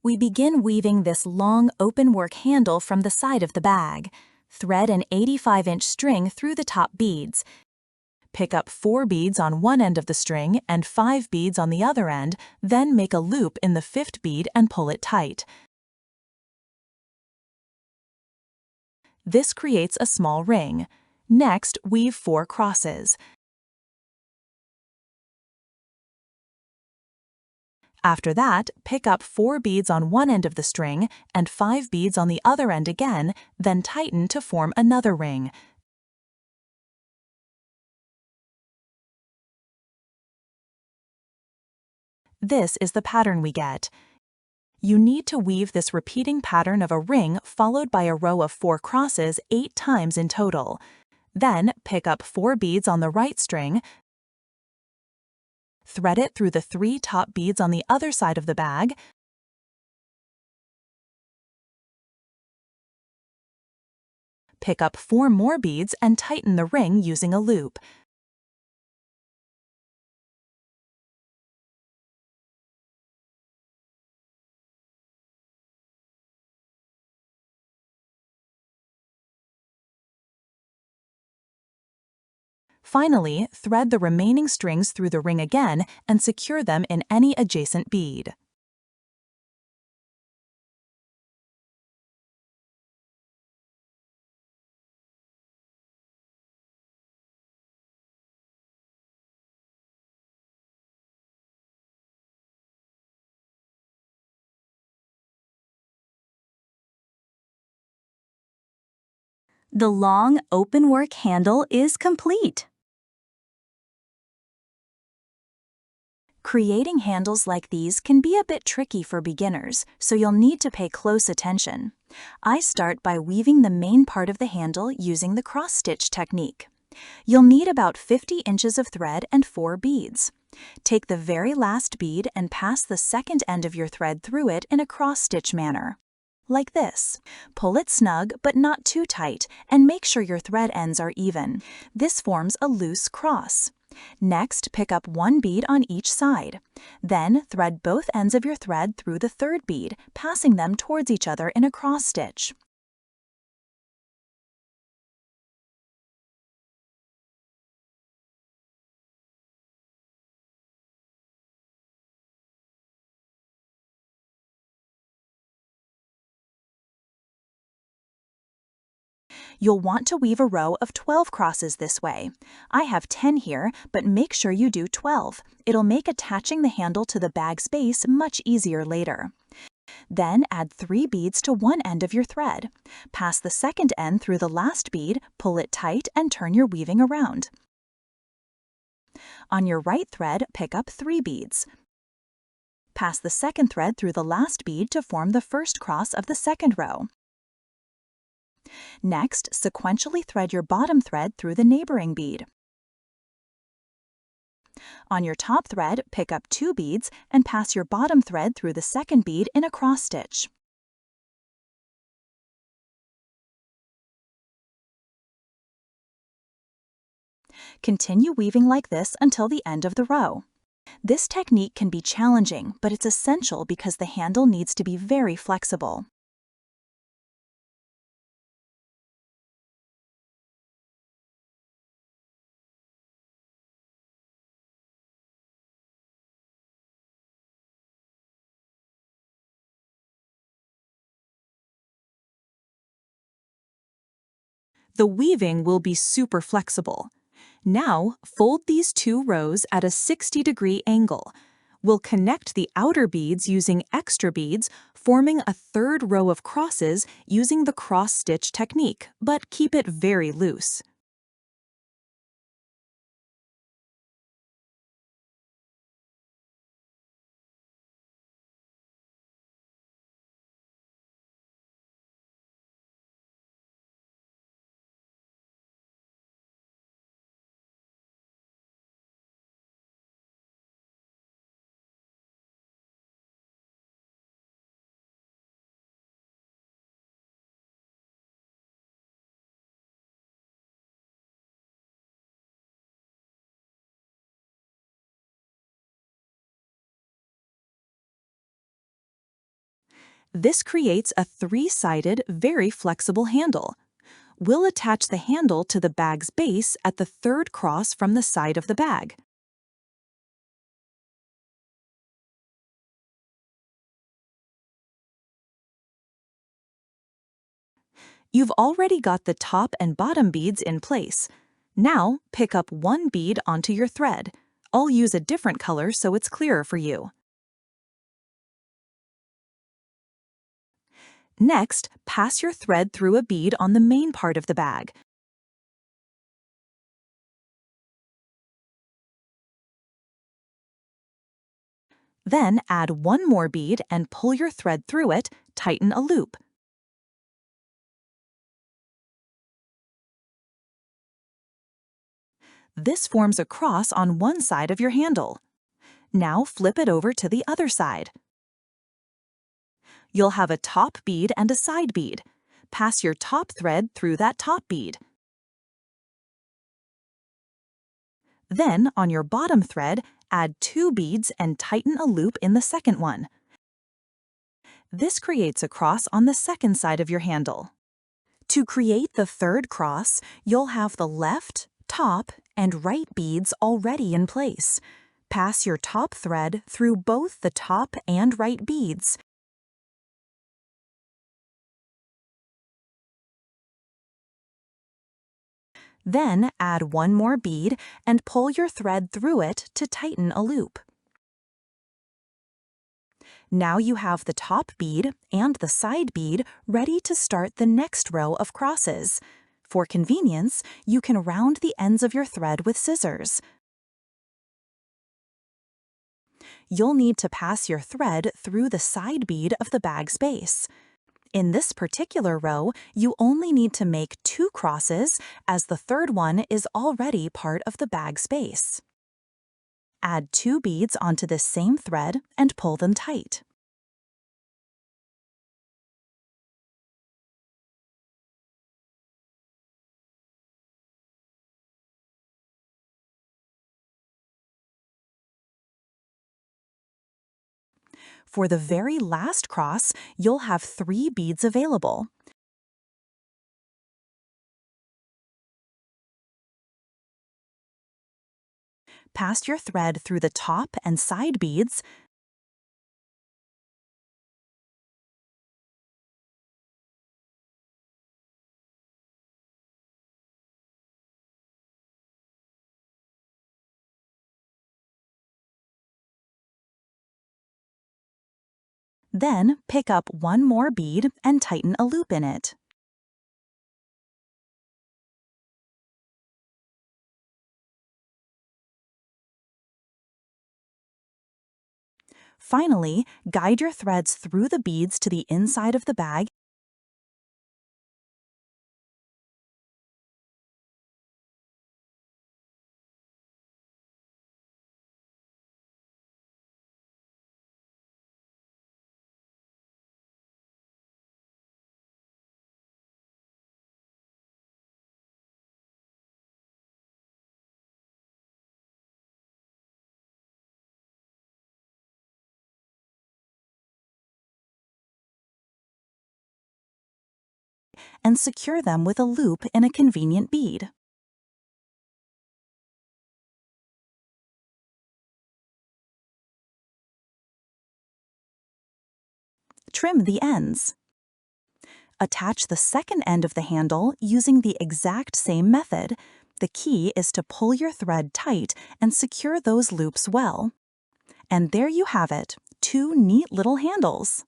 We begin weaving this long openwork handle from the side of the bag. Thread an 85-inch string through the top beads. Pick up 4 beads on one end of the string and 5 beads on the other end, then make a loop in the 5th bead and pull it tight. This creates a small ring. Next, weave 4 crosses. After that, pick up 4 beads on one end of the string and 5 beads on the other end again, then tighten to form another ring. This is the pattern we get. You need to weave this repeating pattern of a ring followed by a row of 4 crosses 8 times in total. Then, pick up 4 beads on the right string, thread it through the 3 top beads on the other side of the bag, pick up 4 more beads and tighten the ring using a loop. Finally, thread the remaining strings through the ring again and secure them in any adjacent bead. The long openwork handle is complete. Creating handles like these can be a bit tricky for beginners, so you'll need to pay close attention. I start by weaving the main part of the handle using the cross-stitch technique. You'll need about 50 inches of thread and 4 beads. Take the very last bead and pass the second end of your thread through it in a cross-stitch manner. Like this. Pull it snug but not too tight, and make sure your thread ends are even. This forms a loose cross. Next, pick up 1 bead on each side. Then, thread both ends of your thread through the 3rd bead, passing them towards each other in a cross stitch. You'll want to weave a row of 12 crosses this way. I have 10 here, but make sure you do 12. It'll make attaching the handle to the bag's base much easier later. Then add 3 beads to one end of your thread. Pass the second end through the last bead, pull it tight, and turn your weaving around. On your right thread, pick up 3 beads. Pass the second thread through the last bead to form the first cross of the second row. Next, sequentially thread your bottom thread through the neighboring bead. On your top thread, pick up 2 beads and pass your bottom thread through the second bead in a cross stitch. Continue weaving like this until the end of the row. This technique can be challenging, but it's essential because the handle needs to be very flexible. The weaving will be super flexible. Now, fold these 2 rows at a 60-degree angle. We'll connect the outer beads using extra beads, forming a 3rd row of crosses using the cross-stitch technique, but keep it very loose. This creates a three-sided, very flexible handle. We'll attach the handle to the bag's base at the third cross from the side of the bag. You've already got the top and bottom beads in place. Now, pick up one bead onto your thread. I'll use a different color so it's clearer for you. Next, pass your thread through a bead on the main part of the bag. Then add one more bead and pull your thread through it, tighten a loop. This forms a cross on one side of your handle. Now flip it over to the other side. You'll have a top bead and a side bead. Pass your top thread through that top bead. Then, on your bottom thread, add two beads and tighten a loop in the second one. This creates a cross on the second side of your handle. To create the third cross, you'll have the left, top, and right beads already in place. Pass your top thread through both the top and right beads. Then add one more bead and pull your thread through it to tighten a loop. Now you have the top bead and the side bead ready to start the next row of crosses. For convenience, you can round the ends of your thread with scissors. You'll need to pass your thread through the side bead of the bag's base. In this particular row, you only need to make two crosses, as the third one is already part of the bag's base. Add two beads onto this same thread and pull them tight. For the very last cross, you'll have three beads available. Pass your thread through the top and side beads. Then pick up one more bead and tighten a loop in it. Finally, guide your threads through the beads to the inside of the bag . And secure them with a loop in a convenient bead. Trim the ends. Attach the second end of the handle using the exact same method. The key is to pull your thread tight and secure those loops well. And there you have it, two neat little handles.